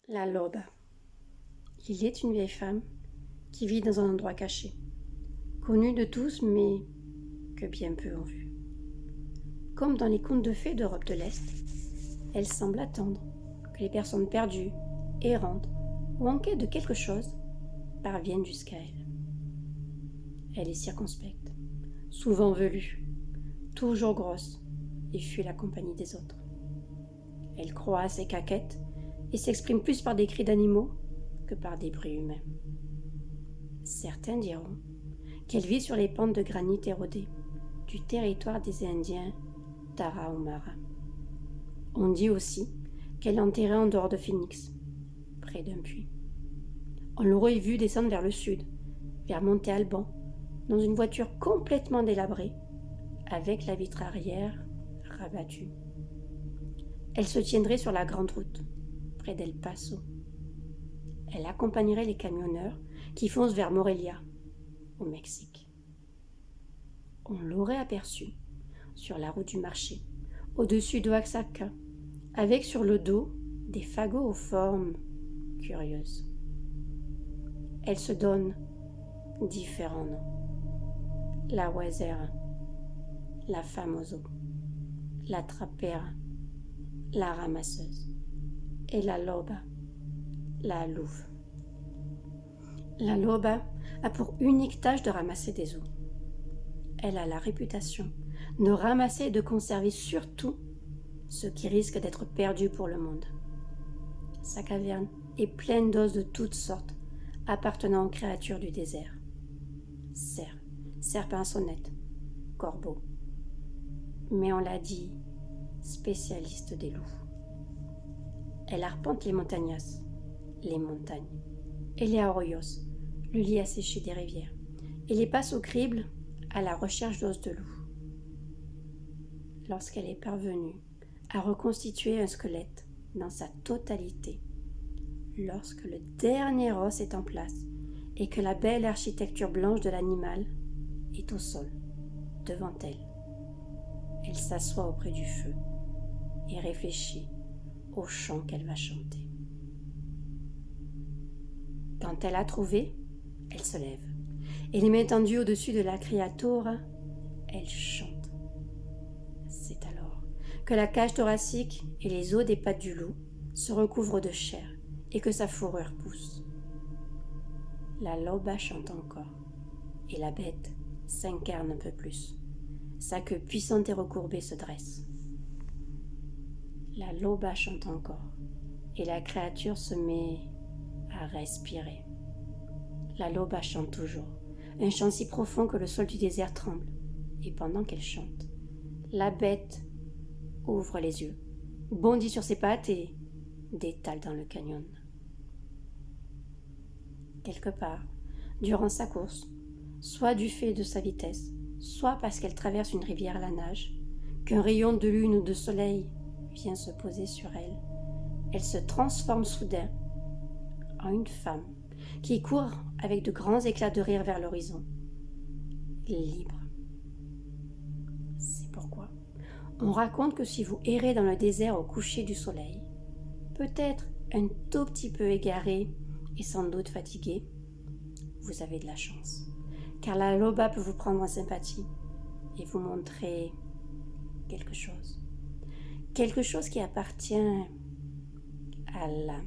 La Loba. Il est une vieille femme qui vit dans un endroit caché, connue de tous mais que bien peu ont vu. Comme dans les contes de fées d'Europe de l'Est, elle semble attendre que les personnes perdues, errantes ou en quête de quelque chose parviennent jusqu'à elle. Elle est circonspecte, souvent velue, toujours grosse et fuit la compagnie des autres. Elle croit à ses caquettes et s'exprime plus par des cris d'animaux que par des bruits humains. Certains diront qu'elle vit sur les pentes de granit érodées du territoire des Indiens Tarahumara. On dit aussi qu'elle est enterrée en dehors de Phoenix, près d'un puits. On l'aurait vue descendre vers le sud, vers Monte Alban, dans une voiture complètement délabrée, avec la vitre arrière rabattue. Elle se tiendrait sur la grande route, près d'El Paso. Elle accompagnerait les camionneurs qui foncent vers Morelia, au Mexique. On l'aurait aperçue sur la route du marché, au-dessus de Oaxaca, avec sur le dos des fagots aux formes curieuses. Elle se donne différents noms. La Huesera, la Famoso, la Trapera, la Ramasseuse et la Loba, la Louve. La Loba a pour unique tâche de ramasser des os. Elle a la réputation de ramasser et de conserver surtout ce qui risque d'être perdu pour le monde. Sa caverne est pleine d'os de toutes sortes appartenant aux créatures du désert. Cerfs, serpents-sonnettes, corbeaux. Mais on l'a dit, spécialiste des loups. Elle arpente les montañas, les montagnes, et les arroyos, le lit asséché des rivières, et les passe au crible à la recherche d'os de loup. Lorsqu'elle est parvenue à reconstituer un squelette dans sa totalité, lorsque le dernier os est en place et que la belle architecture blanche de l'animal est au sol, devant elle, elle s'assoit auprès du feu et réfléchit au chant qu'elle va chanter. Quand elle a trouvé, elle se lève et les mains tendues au-dessus de la créature, elle chante. C'est alors que la cage thoracique et les os des pattes du loup se recouvrent de chair et que sa fourrure pousse. La Loba chante encore et la bête s'incarne un peu plus. Sa queue puissante et recourbée se dresse. La Loba chante encore et la créature se met à respirer. La Loba chante toujours, un chant si profond que le sol du désert tremble. Et pendant qu'elle chante, la bête ouvre les yeux, bondit sur ses pattes et détale dans le canyon. Quelque part, durant sa course, soit du fait de sa vitesse, soit parce qu'elle traverse une rivière à la nage, qu'un rayon de lune ou de soleil vient se poser sur elle, elle se transforme soudain en une femme qui court avec de grands éclats de rire vers l'horizon, libre. C'est pourquoi on raconte que si vous errez dans le désert au coucher du soleil, peut-être un tout petit peu égaré et sans doute fatigué, vous avez de la chance, car la Loba peut vous prendre en sympathie et vous montrer quelque chose qui appartient à l'âme.